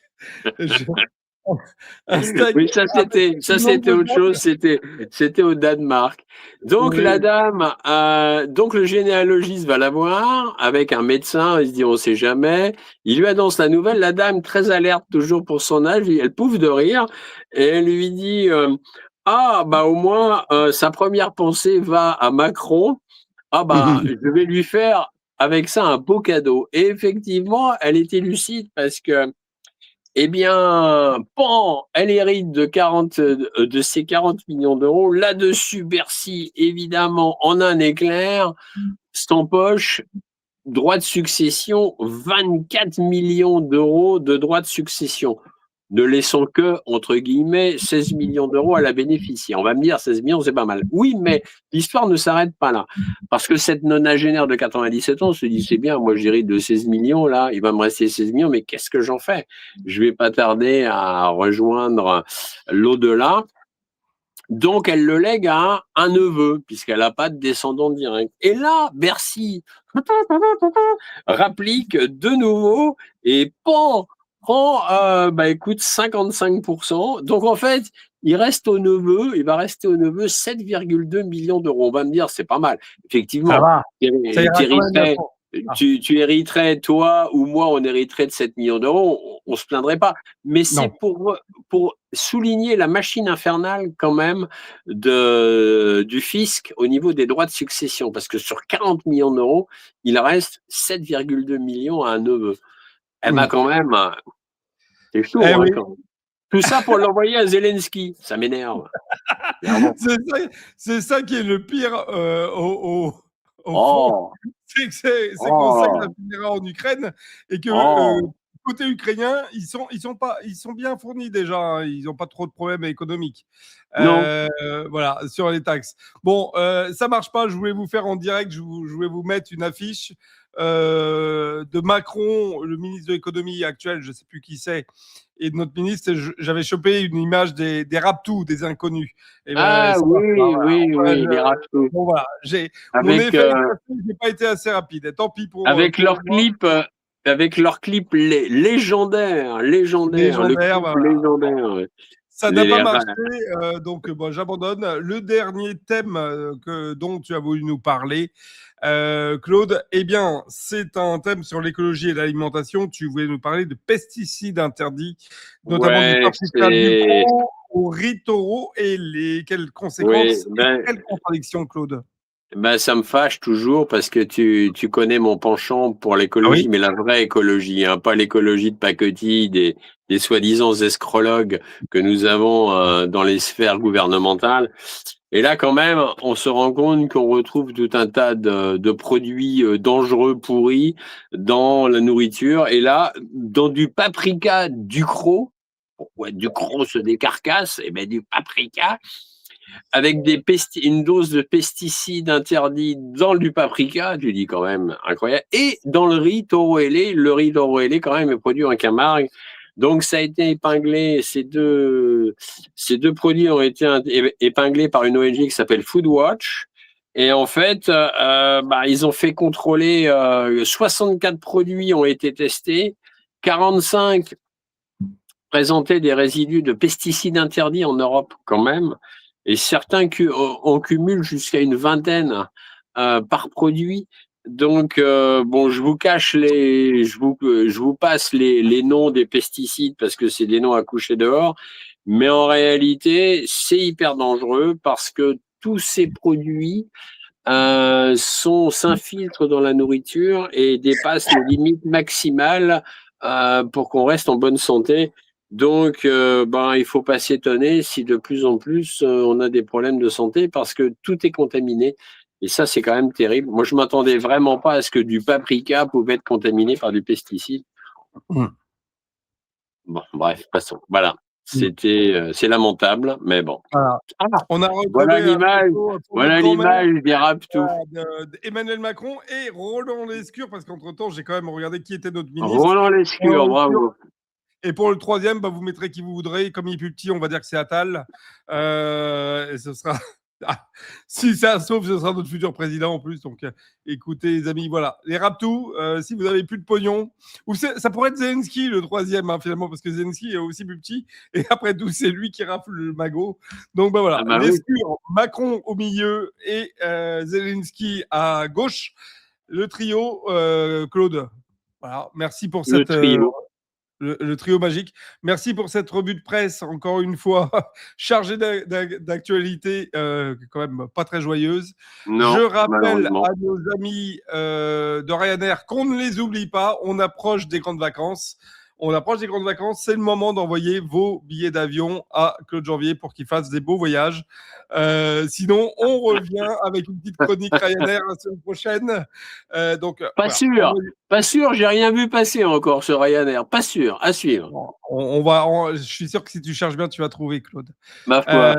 Un steak. Oui, ça c'était autre chose, c'était au Danemark. Donc Oui. la dame, donc le généalogiste va la voir avec un médecin, il se dit on sait jamais. Il lui annonce la nouvelle, la dame très alerte toujours pour son âge, elle pouffe de rire et elle lui dit ah bah au moins sa première pensée va à Macron. Ah bah je vais lui faire avec ça un beau cadeau. Et effectivement, elle était lucide parce que eh bien, pan, elle hérite de ces 40 millions d'euros. Là-dessus, Bercy, évidemment, en un éclair, s'empoche droit de succession, 24 millions d'euros de droits de succession. Ne laissons que, entre guillemets, 16 millions d'euros à la bénéficiaire. On va me dire, 16 millions, c'est pas mal. Oui, mais l'histoire ne s'arrête pas là. Parce que cette nonagénaire de 97 ans se dit, c'est bien, moi j'hérite de 16 millions, là, il va me rester 16 millions, mais qu'est-ce que j'en fais? Je vais pas tarder à rejoindre l'au-delà. Donc, elle le lègue à un neveu, puisqu'elle n'a pas de descendant direct. Et là, Bercy rapplique de nouveau et prend, écoute, 55%. Donc, en fait, il va rester au neveu 7,2 millions d'euros. On va me dire, c'est pas mal. Effectivement, tu hériterais, toi ou moi, on hériterait de 7 millions d'euros, on se plaindrait pas. Mais c'est pour souligner la machine infernale quand même du fisc au niveau des droits de succession. Parce que sur 40 millions d'euros, il reste 7,2 millions à un neveu. Eh ben quand même, c'est chaud. Oui. Quand même. Tout ça pour l'envoyer à Zelensky. Ça m'énerve. C'est ça qui est le pire au fond. C'est qu'on sait que ça finira en Ukraine et que côté ukrainien, ils sont bien fournis déjà. Hein, ils n'ont pas trop de problèmes économiques. Voilà, sur les taxes. Bon, ça marche pas. Je voulais vous faire en direct. Je voulais vous mettre une affiche de Macron, le ministre de l'économie actuel. Je sais plus qui c'est. Et de notre ministre, j'avais chopé une image des Raptous, des inconnus. Et oui, les Raptous. Bon, voilà, mon effet, j'ai pas été assez rapide. Tant pis pour. Avec leur clip légendaire. Légendaire. Ouais. Ça n'a pas marché, donc j'abandonne. Le dernier thème dont tu as voulu nous parler, Claude, eh bien, c'est un thème sur l'écologie et l'alimentation. Tu voulais nous parler de pesticides interdits, notamment du paprika au riz taureau, et quelles conséquences quelles contradictions, Claude? Ben, ça me fâche toujours parce que tu connais mon penchant pour l'écologie, mais la vraie écologie, hein, pas l'écologie de pacotille des soi-disant escrologues que nous avons dans les sphères gouvernementales. Et là, quand même, on se rend compte qu'on retrouve tout un tas de produits dangereux, pourris dans la nourriture. Et là, dans du paprika Ducros, pourquoi Ducros se décarcasse? Eh ben, du paprika. avec une dose de pesticides interdits dans du paprika, tu dis quand même incroyable, et dans le riz taureau ailé. Le riz taureau ailé quand même est produit en Camargue. Donc ça a été épinglé, ces deux produits ont été épinglés par une ONG qui s'appelle Foodwatch. Et en fait, ils ont fait contrôler 64 produits ont été testés, 45 présentaient des résidus de pesticides interdits en Europe quand même, et certains en cumulent jusqu'à une vingtaine par produit. Donc je vous cache je vous passe les noms des pesticides parce que c'est des noms à coucher dehors, mais en réalité c'est hyper dangereux parce que tous ces produits s'infiltrent dans la nourriture et dépassent les limites maximales pour qu'on reste en bonne santé. Donc, il faut pas s'étonner si de plus en plus on a des problèmes de santé parce que tout est contaminé. Et ça, c'est quand même terrible. Moi, je m'attendais vraiment pas à ce que du paprika pouvait être contaminé par du pesticide. Bon, bref, passons. Voilà. C'est lamentable, mais bon. Voilà. On a voilà l'image des Raptou. Emmanuel Macron et Roland Lescure, parce qu'entre-temps, j'ai quand même regardé qui était notre ministre. Roland Lescure, bravo. Et pour le troisième, vous mettrez qui vous voudrez. Comme il est plus petit, on va dire que c'est Attal. Et ce sera... si ça sauve, ce sera notre futur président en plus. Donc, écoutez, les amis, voilà. Les Raptou, si vous n'avez plus de pognon, ou ça pourrait être Zelensky le troisième, finalement, parce que Zelensky est aussi plus petit. Et après tout, c'est lui qui rafle le magot. Donc, voilà. Lescure, Macron au milieu et Zelensky à gauche. Le trio, Claude. Voilà. Merci pour cette. Le trio magique. Merci pour cette revue de presse, encore une fois, chargée d'actualité, quand même pas très joyeuse. Non, je rappelle à nos amis de Ryanair qu'on ne les oublie pas, on approche des grandes vacances. C'est le moment d'envoyer vos billets d'avion à Claude Janvier pour qu'il fasse des beaux voyages. Sinon, on revient avec une petite chronique Ryanair la semaine prochaine. Pas sûr, j'ai rien vu passer encore sur Ryanair. Pas sûr, à suivre. Je suis sûr que si tu cherches bien, tu vas trouver, Claude. Ma foi.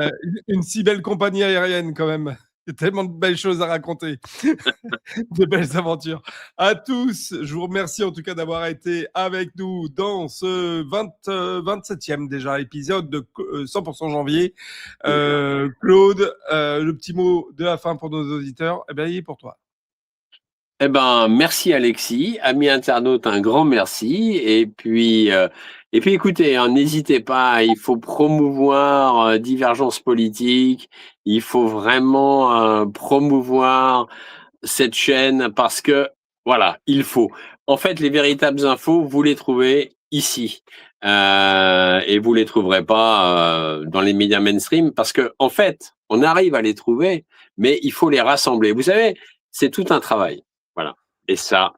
Une si belle compagnie aérienne, quand même. Il y a tellement de belles choses à raconter, de belles aventures. À tous, je vous remercie en tout cas d'avoir été avec nous dans ce 27e déjà épisode de 100% janvier. Claude, le petit mot de la fin pour nos auditeurs, il est pour toi. Merci Alexis, amis internautes, un grand merci. Et puis écoutez, n'hésitez pas, il faut promouvoir divergence politique, il faut vraiment promouvoir cette chaîne parce que, voilà, il faut. En fait, les véritables infos, vous les trouvez ici. Et vous les trouverez pas dans les médias mainstream parce que, en fait, on arrive à les trouver, mais il faut les rassembler. Vous savez, c'est tout un travail. Voilà. Et ça.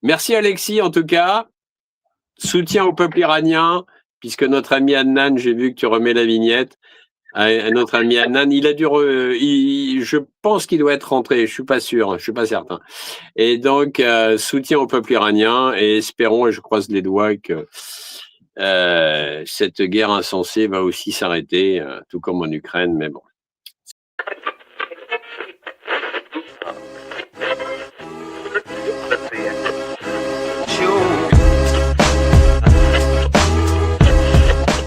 Merci Alexis, en tout cas. Soutien au peuple iranien, puisque notre ami Adnan, j'ai vu que tu remets la vignette. Notre ami Adnan, il a dû, je pense qu'il doit être rentré. Je suis pas sûr, je suis pas certain. Et donc, soutien au peuple iranien et espérons, et je croise les doigts, que cette guerre insensée va aussi s'arrêter, tout comme en Ukraine. Mais bon.